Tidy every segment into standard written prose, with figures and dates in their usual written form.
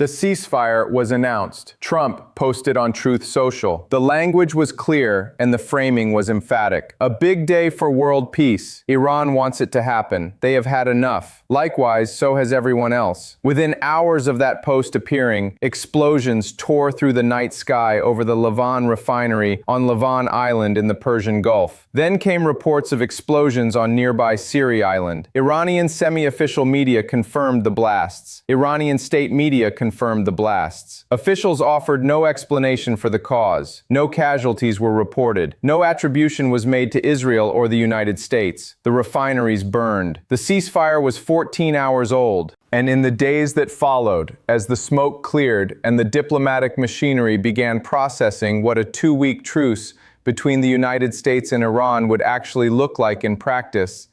The ceasefire was announced. Trump posted on Truth Social. The language was clear and the framing was emphatic. A big day for world peace. Iran wants it to happen. They have had enough. Likewise, so has everyone else. Within hours of that post appearing, explosions tore through the night sky over the Lavon refinery on Lavon Island in the Persian Gulf. Then came reports of explosions on nearby Siri Island. Iranian semi-official media confirmed the blasts. Iranian state media confirmed the blasts. Officials offered no explanation for the cause. No casualties were reported. No attribution was made to Israel or the United States. The refineries burned. The ceasefire was 14 hours old. And in the days that followed, as the smoke cleared and the diplomatic machinery began processing what a 2-week truce between the United States and Iran would actually look like in practice,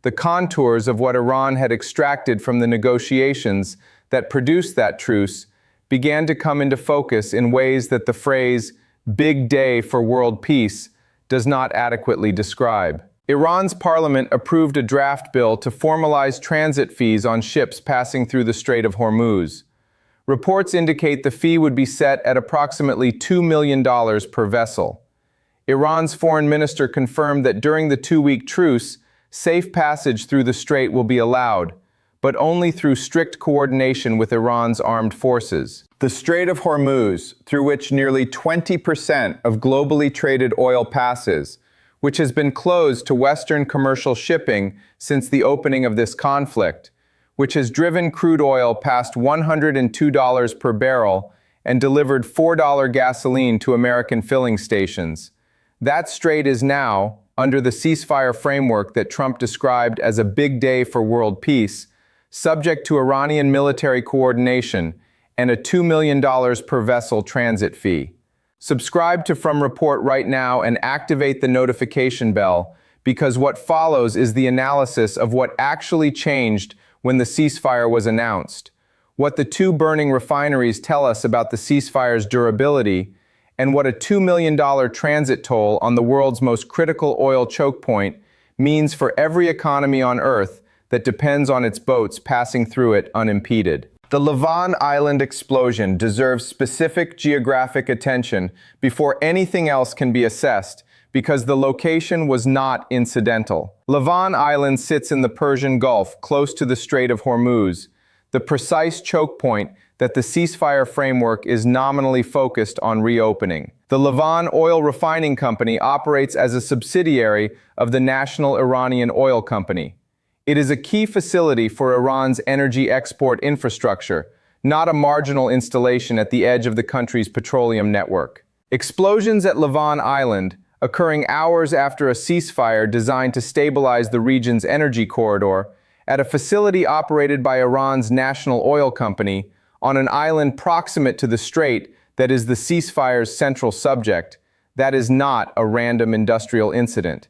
the contours of what Iran had extracted from the negotiations that produced that truce began to come into focus in ways that the phrase, "big day for world peace," does not adequately describe. Iran's parliament approved a draft bill to formalize transit fees on ships passing through the Strait of Hormuz. Reports indicate the fee would be set at approximately $2 million per vessel. Iran's foreign minister confirmed that during the 2-week truce, safe passage through the strait will be allowed, but only through strict coordination with Iran's armed forces. The Strait of Hormuz, through which nearly 20% of globally traded oil passes, which has been closed to Western commercial shipping since the opening of this conflict, which has driven crude oil past $102 per barrel and delivered $4 gasoline to American filling stations. That strait is now, under the ceasefire framework that Trump described as a big day for world peace, subject to Iranian military coordination and a $2 million per vessel transit fee. Subscribe to From Report right now and activate the notification bell, because what follows is the analysis of what actually changed when the ceasefire was announced, what the 2 burning refineries tell us about the ceasefire's durability, and what a $2 million transit toll on the world's most critical oil choke point means for every economy on Earth that depends on its boats passing through it unimpeded. The Lavon Island explosion deserves specific geographic attention before anything else can be assessed, because the location was not incidental. Lavon Island sits in the Persian Gulf, close to the Strait of Hormuz, the precise choke point that the ceasefire framework is nominally focused on reopening. The Lavon Oil Refining Company operates as a subsidiary of the National Iranian Oil Company. It is a key facility for Iran's energy export infrastructure, not a marginal installation at the edge of the country's petroleum network. Explosions at Lavon Island, occurring hours after a ceasefire designed to stabilize the region's energy corridor, at a facility operated by Iran's national oil company, on an island proximate to the strait that is the ceasefire's central subject, that is not a random industrial incident.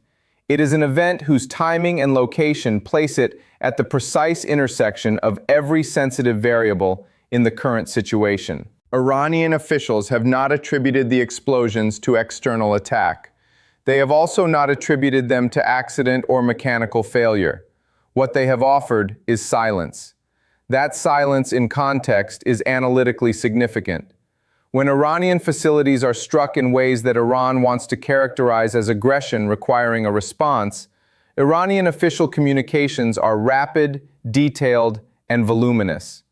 It is an event whose timing and location place it at the precise intersection of every sensitive variable in the current situation. Iranian officials have not attributed the explosions to external attack. They have also not attributed them to accident or mechanical failure. What they have offered is silence. That silence in context is analytically significant. When Iranian facilities are struck in ways that Iran wants to characterize as aggression requiring a response, Iranian official communications are rapid, detailed, and voluminous.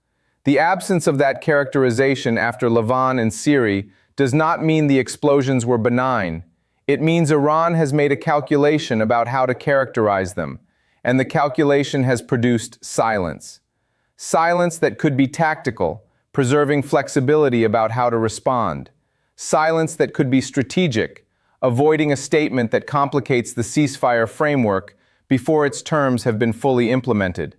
The absence of that characterization after Lavon and Siri does not mean the explosions were benign. It means Iran has made a calculation about how to characterize them, and the calculation has produced silence. Silence that could be tactical, preserving flexibility about how to respond. Silence that could be strategic, avoiding a statement that complicates the ceasefire framework before its terms have been fully implemented.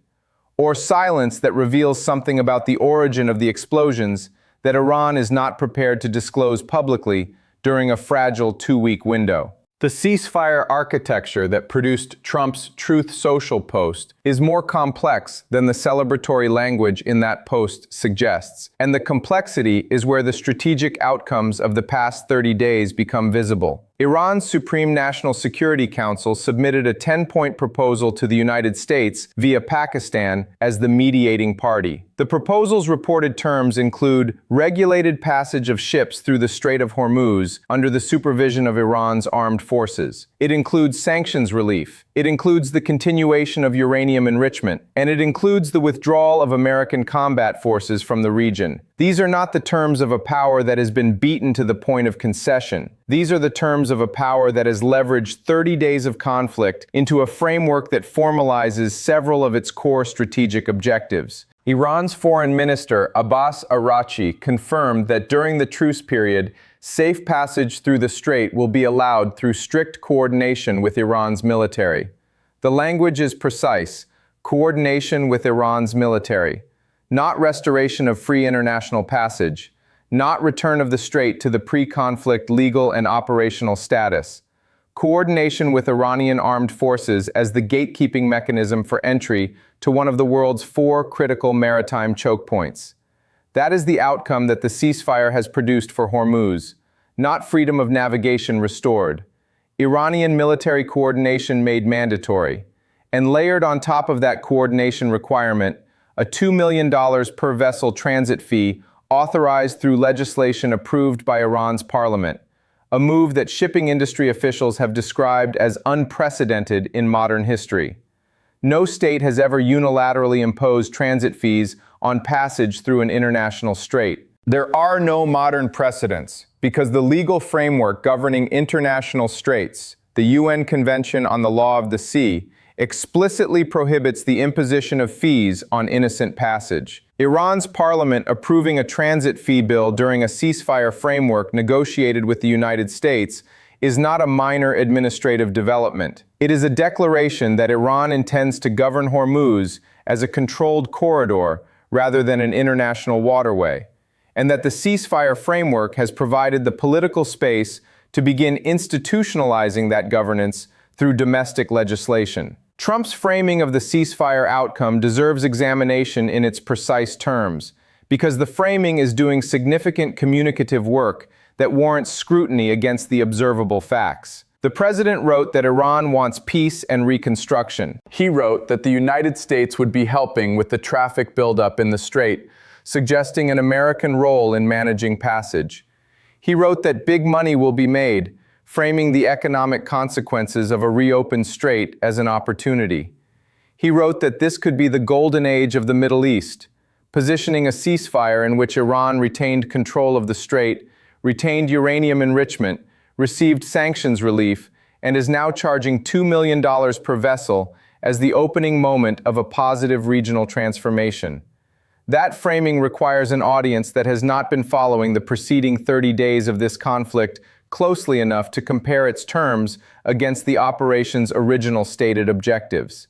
Or silence that reveals something about the origin of the explosions that Iran is not prepared to disclose publicly during a fragile 2-week window. The ceasefire architecture that produced Trump's Truth Social post is more complex than the celebratory language in that post suggests, and the complexity is where the strategic outcomes of the past 30 days become visible. Iran's Supreme National Security Council submitted a 10-point proposal to the United States via Pakistan as the mediating party. The proposal's reported terms include regulated passage of ships through the Strait of Hormuz under the supervision of Iran's armed forces. It includes sanctions relief. It includes the continuation of uranium enrichment, and it includes the withdrawal of American combat forces from the region. These are not the terms of a power that has been beaten to the point of concession. These are the terms of a power that has leveraged 30 days of conflict into a framework that formalizes several of its core strategic objectives. Iran's Foreign Minister Abbas Araghchi confirmed that during the truce period, safe passage through the strait will be allowed through strict coordination with Iran's military. The language is precise: coordination with Iran's military. Not restoration of free international passage, not return of the strait to the pre-conflict legal and operational status. Coordination with Iranian armed forces as the gatekeeping mechanism for entry to one of the world's 4 critical maritime choke points. That is the outcome that the ceasefire has produced for Hormuz, not freedom of navigation restored. Iranian military coordination made mandatory, and layered on top of that coordination requirement, a $2 million per vessel transit fee authorized through legislation approved by Iran's parliament, a move that shipping industry officials have described as unprecedented in modern history. No state has ever unilaterally imposed transit fees on passage through an international strait. There are no modern precedents because the legal framework governing international straits, the UN Convention on the Law of the Sea, explicitly prohibits the imposition of fees on innocent passage. Iran's parliament approving a transit fee bill during a ceasefire framework negotiated with the United States is not a minor administrative development. It is a declaration that Iran intends to govern Hormuz as a controlled corridor rather than an international waterway, and that the ceasefire framework has provided the political space to begin institutionalizing that governance through domestic legislation. Trump's framing of the ceasefire outcome deserves examination in its precise terms, because the framing is doing significant communicative work that warrants scrutiny against the observable facts. The president wrote that Iran wants peace and reconstruction. He wrote that the United States would be helping with the traffic buildup in the strait, suggesting an American role in managing passage. He wrote that big money will be made, framing the economic consequences of a reopened strait as an opportunity. He wrote that this could be the golden age of the Middle East, positioning a ceasefire in which Iran retained control of the strait, retained uranium enrichment, received sanctions relief, and is now charging $2 million per vessel as the opening moment of a positive regional transformation. That framing requires an audience that has not been following the preceding 30 days of this conflict closely enough to compare its terms against the operation's original stated objectives.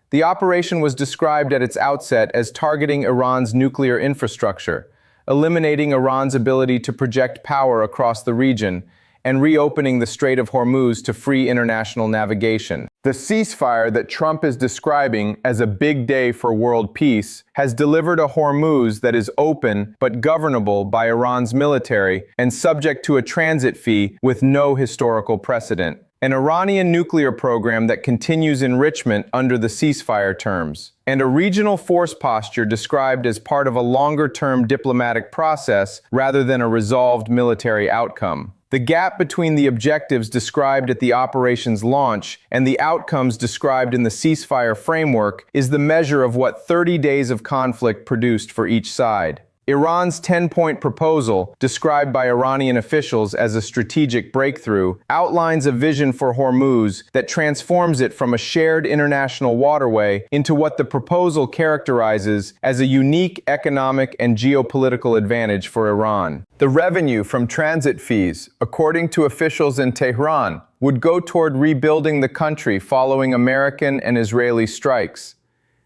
The operation was described at its outset as targeting Iran's nuclear infrastructure, eliminating Iran's ability to project power across the region, and reopening the Strait of Hormuz to free international navigation. The ceasefire that Trump is describing as a big day for world peace has delivered a Hormuz that is open but governable by Iran's military and subject to a transit fee with no historical precedent. An Iranian nuclear program that continues enrichment under the ceasefire terms, and a regional force posture described as part of a longer-term diplomatic process rather than a resolved military outcome. The gap between the objectives described at the operation's launch and the outcomes described in the ceasefire framework is the measure of what 30 days of conflict produced for each side. Iran's 10-point proposal, described by Iranian officials as a strategic breakthrough, outlines a vision for Hormuz that transforms it from a shared international waterway into what the proposal characterizes as a unique economic and geopolitical advantage for Iran. The revenue from transit fees, according to officials in Tehran, would go toward rebuilding the country following American and Israeli strikes,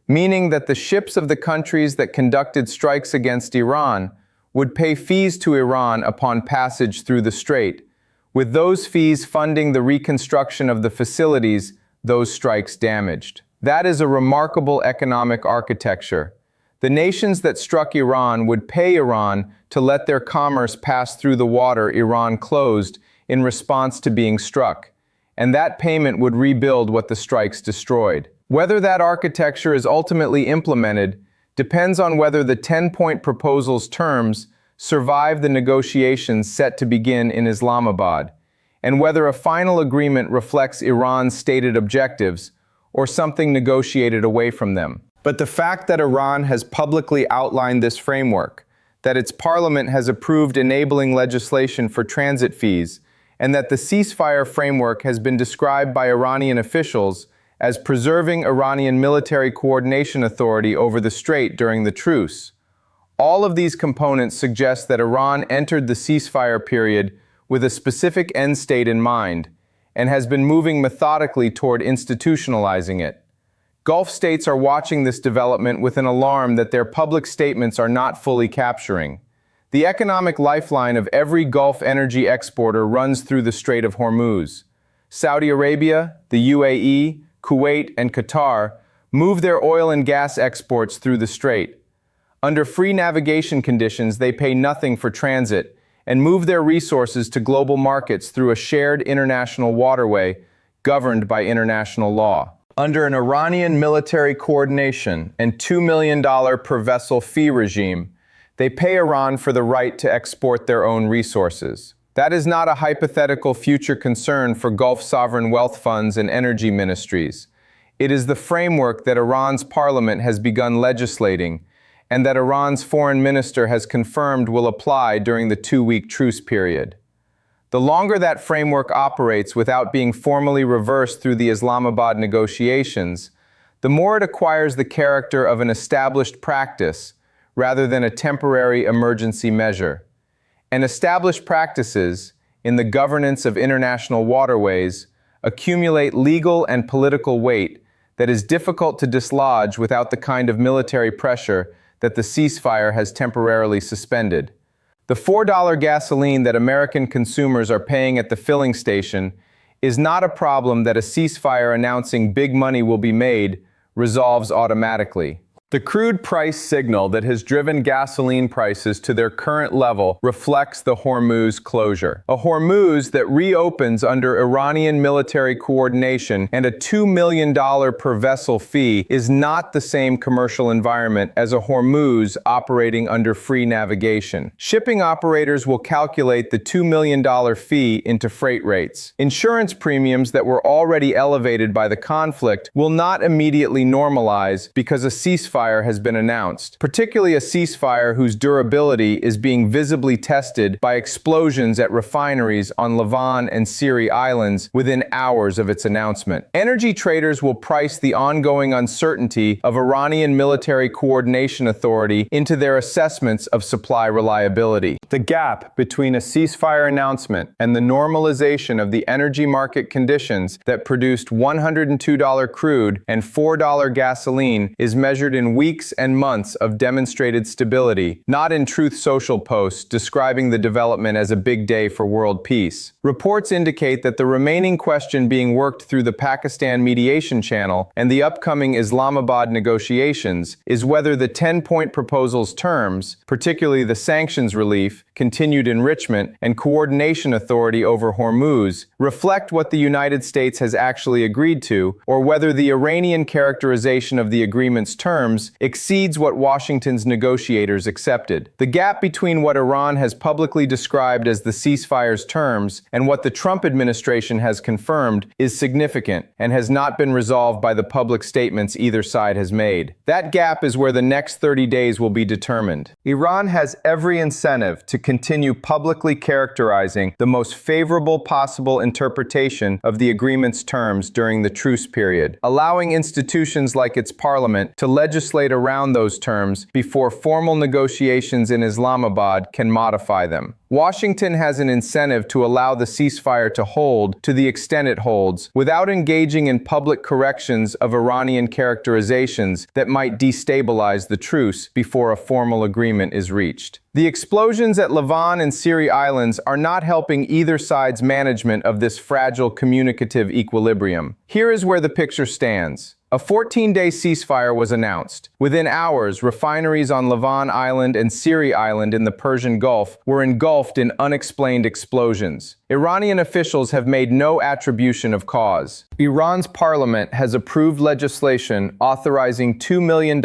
meaning that the ships of the countries that conducted strikes against Iran would pay fees to Iran upon passage through the strait, with those fees funding the reconstruction of the facilities those strikes damaged. That is a remarkable economic architecture. The nations that struck Iran would pay Iran to let their commerce pass through the water Iran closed in response to being struck, and that payment would rebuild what the strikes destroyed. Whether that architecture is ultimately implemented depends on whether the 10-point proposal's terms survive the negotiations set to begin in Islamabad, and whether a final agreement reflects Iran's stated objectives or something negotiated away from them. But the fact that Iran has publicly outlined this framework, that its parliament has approved enabling legislation for transit fees, and that the ceasefire framework has been described by Iranian officials as preserving Iranian military coordination authority over the strait during the truce. All of these components suggest that Iran entered the ceasefire period with a specific end state in mind and has been moving methodically toward institutionalizing it. Gulf states are watching this development with an alarm that their public statements are not fully capturing. The economic lifeline of every Gulf energy exporter runs through the Strait of Hormuz. Saudi Arabia, the UAE, Kuwait, and Qatar move their oil and gas exports through the strait. Under free navigation conditions, they pay nothing for transit and move their resources to global markets through a shared international waterway governed by international law. Under an Iranian military coordination and $2 million per vessel fee regime, they pay Iran for the right to export their own resources. That is not a hypothetical future concern for Gulf sovereign wealth funds and energy ministries. It is the framework that Iran's parliament has begun legislating and that Iran's foreign minister has confirmed will apply during the 2-week truce period. The longer that framework operates without being formally reversed through the Islamabad negotiations, the more it acquires the character of an established practice rather than a temporary emergency measure. And established practices in the governance of international waterways accumulate legal and political weight that is difficult to dislodge without the kind of military pressure that the ceasefire has temporarily suspended. The $4 gasoline that American consumers are paying at the filling station is not a problem that a ceasefire announcing big money will be made resolves automatically. The crude price signal that has driven gasoline prices to their current level reflects the Hormuz closure. A Hormuz that reopens under Iranian military coordination and a $2 million per vessel fee is not the same commercial environment as a Hormuz operating under free navigation. Shipping operators will calculate the $2 million fee into freight rates. Insurance premiums that were already elevated by the conflict will not immediately normalize because a ceasefire has been announced, particularly a ceasefire whose durability is being visibly tested by explosions at refineries on Lavon and Siri Islands within hours of its announcement. Energy traders will price the ongoing uncertainty of Iranian military coordination authority into their assessments of supply reliability. The gap between a ceasefire announcement and the normalization of the energy market conditions that produced $102 crude and $4 gasoline is measured in weeks and months of demonstrated stability, not in Truth Social posts describing the development as a big day for world peace. Reports indicate that the remaining question being worked through the Pakistan mediation channel and the upcoming Islamabad negotiations is whether the 10-point proposal's terms, particularly the sanctions relief, continued enrichment, and coordination authority over Hormuz, reflect what the United States has actually agreed to, or whether the Iranian characterization of the agreement's terms exceeds what Washington's negotiators accepted. The gap between what Iran has publicly described as the ceasefire's terms and what the Trump administration has confirmed is significant and has not been resolved by the public statements either side has made. That gap is where the next 30 days will be determined. Iran has every incentive to continue publicly characterizing the most favorable possible interpretation of the agreement's terms during the truce period, allowing institutions like its parliament to legislate around those terms before formal negotiations in Islamabad can modify them. Washington has an incentive to allow the ceasefire to hold to the extent it holds without engaging in public corrections of Iranian characterizations that might destabilize the truce before a formal agreement is reached. The explosions at Lavon and Siri Islands are not helping either side's management of this fragile communicative equilibrium. Here is where the picture stands. A 14-day ceasefire was announced. Within hours, refineries on Lavon Island and Siri Island in the Persian Gulf were engulfed in unexplained explosions. Iranian officials have made no attribution of cause. Iran's parliament has approved legislation authorizing $2 million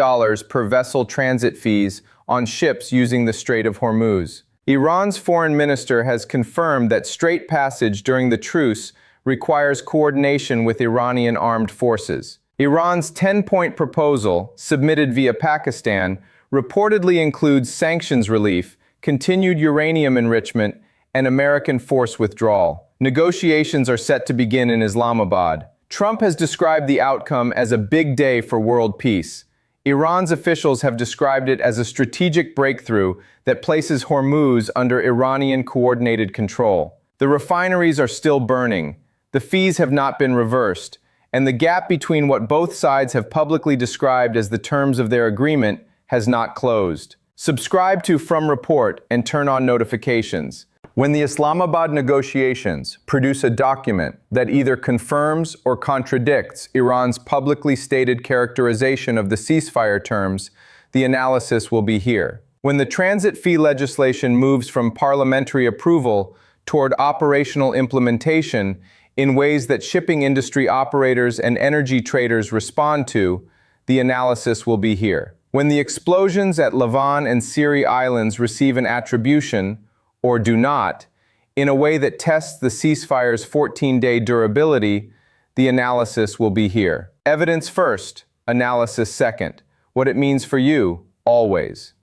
per vessel transit fees on ships using the Strait of Hormuz. Iran's foreign minister has confirmed that strait passage during the truce requires coordination with Iranian armed forces. Iran's 10-point proposal, submitted via Pakistan, reportedly includes sanctions relief, continued uranium enrichment, and American force withdrawal. Negotiations are set to begin in Islamabad. Trump has described the outcome as a big day for world peace. Iran's officials have described it as a strategic breakthrough that places Hormuz under Iranian coordinated control. The refineries are still burning. The fees have not been reversed, and the gap between what both sides have publicly described as the terms of their agreement has not closed. Subscribe to From Report and turn on notifications. When the Islamabad negotiations produce a document that either confirms or contradicts Iran's publicly stated characterization of the ceasefire terms, the analysis will be here. When the transit fee legislation moves from parliamentary approval toward operational implementation in ways that shipping industry operators and energy traders respond to, the analysis will be here. When the explosions at Lavon and Siri Islands receive an attribution, or do not, in a way that tests the ceasefire's 14-day durability, the analysis will be here. Evidence first, analysis second. What it means for you, always.